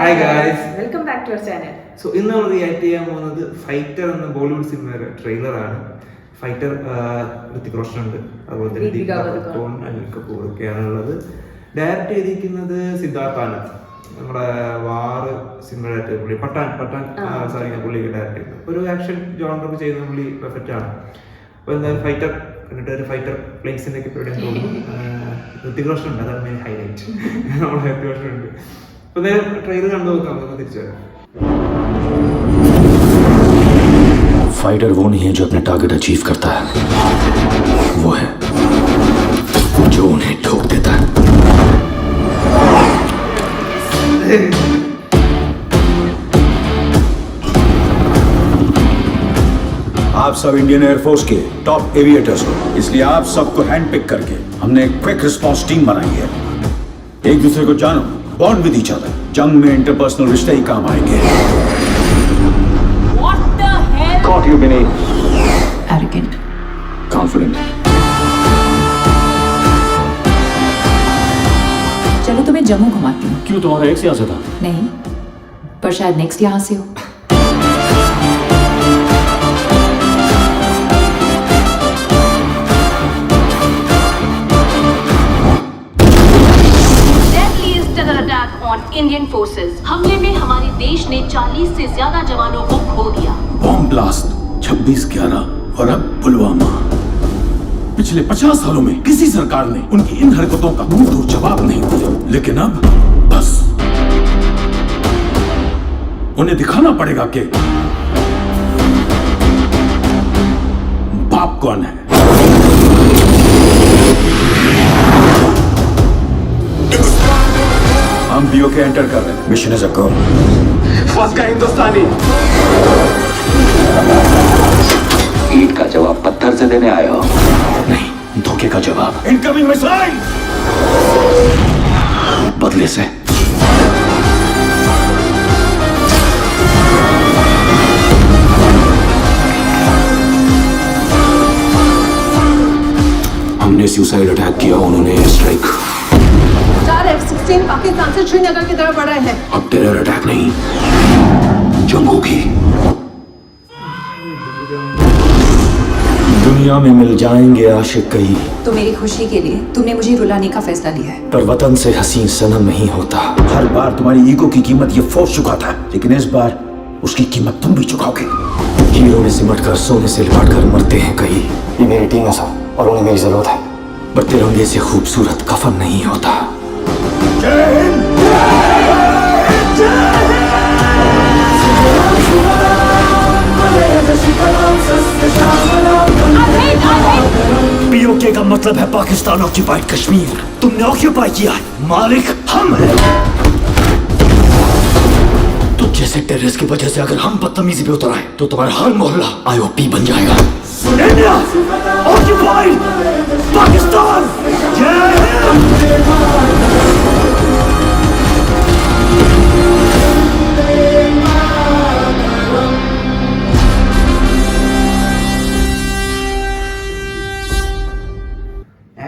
Hi guys. Welcome back to our channel. So ഇന്ന് നമ്മൾ react ചെയ്യാൻ പോകുന്നത് ഫൈറ്റർ എന്ന ബോളിവുഡ് സിനിമയുടെ ട്രെയിലറാണ്. ഫൈറ്റർ ഋതിക് റോഷൻ ഉണ്ട്, അതുപോലെ തന്നെ ദീപിക പദുക്കോൺ, അനിൽ കപൂർ ഒക്കെയാണുള്ളത്. ഡയറക്റ്റ് ചെയ്തിരിക്കുന്നത് സിദ്ധാർത്ഥ് ആനന്ദ്, നമ്മുടെ വാറ് സിനിമയായിട്ട് പുള്ളി പട്ടാൻ സാധിക്കുന്ന പുള്ളിക്ക് ഡയറക്റ്റ് ചെയ്യുന്നത്. ഒരു ആക്ഷൻ ജോണറൊക്കെ ചെയ്യുന്ന പുള്ളി പെർഫെക്റ്റ് ആണ്. അപ്പോൾ എന്തായാലും ഫൈറ്റർ എന്നിട്ട് ഒരു ഫൈറ്റർ പ്ലേസിൻ്റെ ഒക്കെ ഇവിടെ തോന്നുന്നു. ഋതിക് റോഷൻ ഉണ്ട്, അതാണ് മെയിൻ ഹൈലൈറ്റ്. നമ്മുടെ ഋതിക് റോഷൻ ഉണ്ട്. അപ്പോൾ ട്രെയിലർ കണ്ടു നോക്കാം, നമുക്ക് തിരിച്ചു വരാം. फाइटर वो नहीं है जो अपने टारगेट अचीव करता है, वो है जो उन्हें ठोक देता है. आप सब इंडियन एयरफोर्स के टॉप एविएटर्स हो, इसलिए आप सबको हैंड पिक करके हमने एक क्विक रिस्पांस टीम बनाई है. एक दूसरे को जानो, बॉन्ड विद ईच अदर. जंग में इंटरपर्सनल रिश्ते ही काम आएंगे. Caught you beneath. Arrogant. Confident. चलो तुम्हें जम्मू घुमाती हूँ. क्यों, तुम्हारा एक्स यहाँ से था? नहीं, पर शायद नेक्स्ट यहाँ से हो. Deadliest terror attack on Indian forces. हमले में हमारे देश ने 40 से ज्यादा जवानों को खो दिया. बॉम्ब ब्लास्ट 26/11 और अब पुलवामा. पिछले 50 सालों में किसी सरकार ने उनकी इन हरकतों का मुंहतोड़ जवाब नहीं दिया, लेकिन अब बस उन्हें दिखाना पड़ेगा कि बाप कौन है. हम बीओ के एंटर कर रहे हैं. मिशन इज अ गो. फंस गए हिंदुस्तानी. ईट का जवाब पत्थर से देने आए हो? नहीं, धोखे का जवाब. Incoming missile. बदले से. हमने सुसाइड अटैक किया, उन्होंने एयर स्ट्राइक. 4 F-16 पाकिस्तान से श्रीनगर की तरफ बढ़ रहे हैं. अब टेरर अटैक नहीं, जंग होगी. दुनिया में मिल जाएंगे आशिक कई, तो मेरी खुशी के लिए तुमने मुझे रुलाने का फैसला लिया है. पर वतन से हसीन सनम नहीं होता. हर बार तुम्हारी ईगो की कीमत ये फौज चुकाता है, लेकिन इस बार उसकी कीमत तुम भी चुकाओगे. हीरो ने सिमट कर सोने से लिपट कर मरते हैं कई. ये मेरी टीम है सब, और उन्हें मेरी जरूरत है. पर तिरंगे से खूबसूरत कफन नहीं होता. जय हिंद. पीओके का मतलब है पाकिस्तान ऑक्यूपाइड कश्मीर. तुमने ऑक्यूपाई किया है, मालिक हम हैं. तो जैसे टेररिस्ट की वजह से अगर हम बदतमीजी पे उतर आए तो तुम्हारा हर मोहल्ला आईओपी बन जाएगा. India occupied Pakistan. जय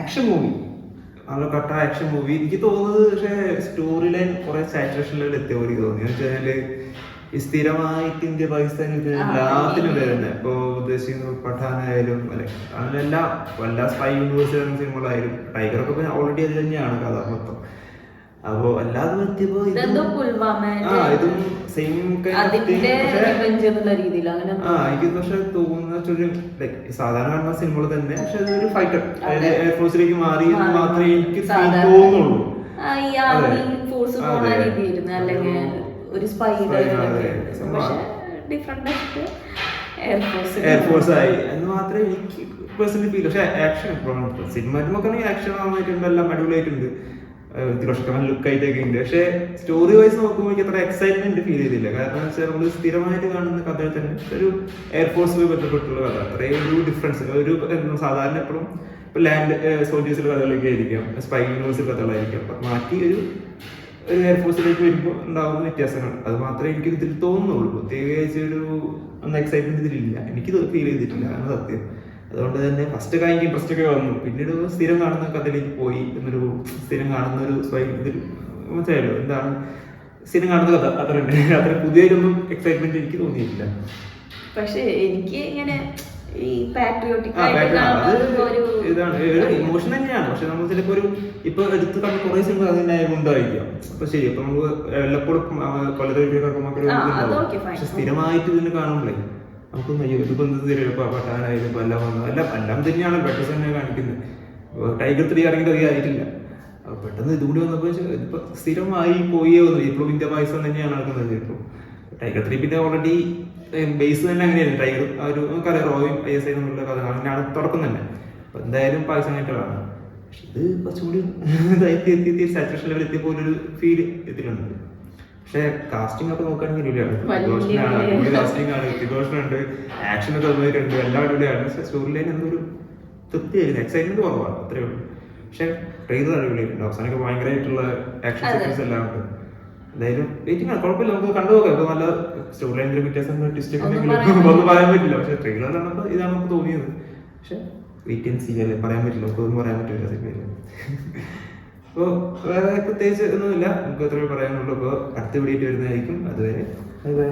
ആക്ഷൻ മൂവി, നല്ല കട്ട ആക്ഷൻ മൂവി. എനിക്ക് തോന്നുന്നത് പക്ഷേ സ്റ്റോറി ലൈൻ കുറെ സാച്ചുറേഷൻ ലെവൽ എത്തിയ പോലെ തോന്നി. എന്ന് വെച്ചാല് ഈ സ്ഥിരമായിട്ട് ഇന്ത്യ പാകിസ്ഥാൻ എല്ലാത്തിനും വരുന്നത്. ഇപ്പോൾ ഉദ്ദേശിക്കുന്നത് പഠാനായാലും എല്ലാ സ്പൈ യൂണിവേഴ്സിറ്റി സിനിമകളായാലും ടൈഗറൊക്കെ ഓൾറെഡി അത് തന്നെയാണ് കഥ മൊത്തം. അപ്പോ അല്ലാതെ പറ്റിയപ്പോ ഇതും സെയിം എനിക്ക് പക്ഷെ തോന്നുന്ന ലൈക് സാധാരണ കാണുന്ന സിനിമകൾ തന്നെ, പക്ഷെ അതൊരു ഫൈറ്റർ എയർഫോഴ്സിലേക്ക് മാറി എന്ന് മാത്രമേ എനിക്ക് തോന്നുള്ളൂ. എയർഫോഴ്സ് ആയി എന്ന് മാത്രമേ എനിക്ക് പേഴ്സണലി ഫീൽ. പക്ഷെ ആക്ഷൻ സിനിമാറ്റിമൊക്കെ ആക്ഷൻ നന്നായിട്ടുണ്ട്, എല്ലാം അടിപൊളിയായിട്ടുണ്ട്, നല്ല ലുക്കായിട്ടൊക്കെ ഉണ്ട്. പക്ഷെ സ്റ്റോറി വൈസ് നോക്കുമ്പോൾ എനിക്ക് അത്ര എക്സൈറ്റ്മെന്റ് ഫീൽ ചെയ്തില്ല. കാരണം വെച്ചാൽ നമ്മൾ സ്ഥിരമായിട്ട് കാണുന്ന കഥയിൽ തന്നെ ഒരു എയർഫോഴ്സുമായി ബന്ധപ്പെട്ടുള്ള കഥ, അത്രയും ഒരു ഡിഫറൻസ്. ഒരു സാധാരണ എപ്പോഴും ഇപ്പൊ ലാൻഡ് സോൾജേഴ്സിലെ കഥകളൊക്കെ ആയിരിക്കാം, സ്പൈ യൂണിവേഴ്സിലെ കഥകളായിരിക്കാം. അപ്പൊ മാറ്റി ഒരു എയർഫോഴ്സിലേക്ക് വരുമ്പോൾ ഉണ്ടാകുന്ന വ്യത്യാസങ്ങൾ അത് മാത്രമേ എനിക്ക് ഇതിൽ തോന്നുന്നുള്ളൂ. പ്രത്യേകിച്ച് ഒരു എക്സൈറ്റ്മെന്റ് ഇതിലില്ല, എനിക്ക് ഫീൽ ചെയ്തിട്ടില്ല, അതാണ് സത്യം. അതുകൊണ്ട് തന്നെ ഫസ്റ്റ് കഴിഞ്ഞ് ഇൻട്രസ്റ്റ് ഒക്കെ വന്നു. പിന്നീട് സ്ഥിരം കാണുന്ന കഥയിലേക്ക് പോയി എന്നൊരു സ്ഥിരം കാണുന്ന ഒരു ഇതിൽ മനസ്സിലായല്ലോ എന്താണ് സിനിമ കാണുന്ന കഥ അത്ര ഉണ്ട്. അത്ര പുതിയൊന്നും എക്സൈറ്റ്മെന്റ് എനിക്ക് തോന്നിയിട്ടില്ല. പക്ഷെ എനിക്ക് ഇങ്ങനെ ഈ പാട്രിയോട്ടിക് ഇതാണ് ഇമോഷൻ തന്നെയാണ്. പക്ഷെ നമ്മൾ ചിലപ്പോ ഇപ്പൊ എടുത്ത് കണ്ട കുറെ സിനിമ അതിനെ ഉണ്ടായിരിക്കാം. അപ്പൊ ശരി, അപ്പൊ നമുക്ക് വല്ലപ്പോഴും പക്ഷെ സ്ഥിരമായിട്ട് ഇതിന് കാണുമ്പോഴേ നമുക്കൊന്നും അയ്യോ ഇതിപ്പോ എന്ത് പട്ടാനായാലും എല്ലാം വന്നു എല്ലാം തന്നെയാണ് ബെറ്റർ തന്നെ കാണിക്കുന്നത്. ടൈഗർ 3 ആണെങ്കിൽ അധികം ആയിട്ടില്ല. പെട്ടെന്ന് ഇതുകൂടി വന്നപ്പോ ഇപ്പൊ സ്ഥിരമായി പോയേ വന്നു. ഇപ്പോഴും ഇന്ത്യ പാകിസ്ഥാൻ തന്നെയാണ് നടക്കുന്നത്. ഇപ്പൊ ടൈഗർ 3 പിന്നെ ഓൾറെഡി ബേസ് തന്നെ അങ്ങനെയാണ്. ടൈഗർ ആ ഒരു നമുക്കറിയാം റോയും ISI എന്നുള്ള കഥ അങ്ങനെയാണ് തുടക്കം തന്നെ. അപ്പൊ എന്തായാലും പാകിസ്ഥാനായിട്ടാണ്. പക്ഷെ ഇത് കുറച്ചുകൂടി എത്തി സാച്ചുറേഷൻ ലെവൽ എത്തിയ പോലൊരു ഫീൽ എത്തിയിട്ടുണ്ട്. പക്ഷെ കാസ്റ്റിംഗ് ഒക്കെ നോക്കുകയാണെങ്കിൽ കാസ്റ്റിംഗ് ആണ്, ഉണ്ട്, ആക്ഷൻ ഒക്കെ തന്നിട്ടുണ്ട്, എല്ലാം അടിപൊളിയാണ്. പക്ഷെ സ്റ്റോറി ലൈൻ എന്തൊരു തൃപ്തിയായിരുന്നു, എക്സൈറ്റ്മെന്റ് കുറവാണ്, അത്രേ ഉള്ളൂ. പക്ഷെ ട്രെയിലർ അടിപൊളിയായിട്ടുണ്ട്. അവസാനമൊക്കെ ഭയങ്കരമായിട്ടുള്ള ആക്ഷൻ സീക്വൻസ് എല്ലാം ഉണ്ട്. എന്തായാലും വെയിറ്റിംഗ് ആണ്, കുഴപ്പമില്ല, നമുക്ക് കണ്ടു നോക്കാം. ഇപ്പൊ നല്ല സ്റ്റോറി ലൈനിന്റെ വ്യത്യാസം ട്വിസ്റ്റ് ഒക്കെ ഒന്നും പറയാൻ പറ്റില്ല. പക്ഷെ ട്രെയിലർ കണ്ടപ്പോൾ ഇതാണ് നമുക്ക് തോന്നിയത്. പക്ഷെ വെയിറ്റ് ആൻഡ് സീ അല്ലേ, പറയാൻ പറ്റില്ല, നമുക്കൊന്നും പറയാൻ പറ്റില്ല സിനിമയിൽ. അപ്പോൾ വേറെ പ്രത്യേകിച്ച് ഒന്നുമില്ല, നമുക്ക് അത്രയും പറയാനുള്ളൂ. അപ്പോൾ അടുത്ത വീഡിയോ വരുന്നതായിരിക്കും. അതുവരെ ബൈ ബൈ.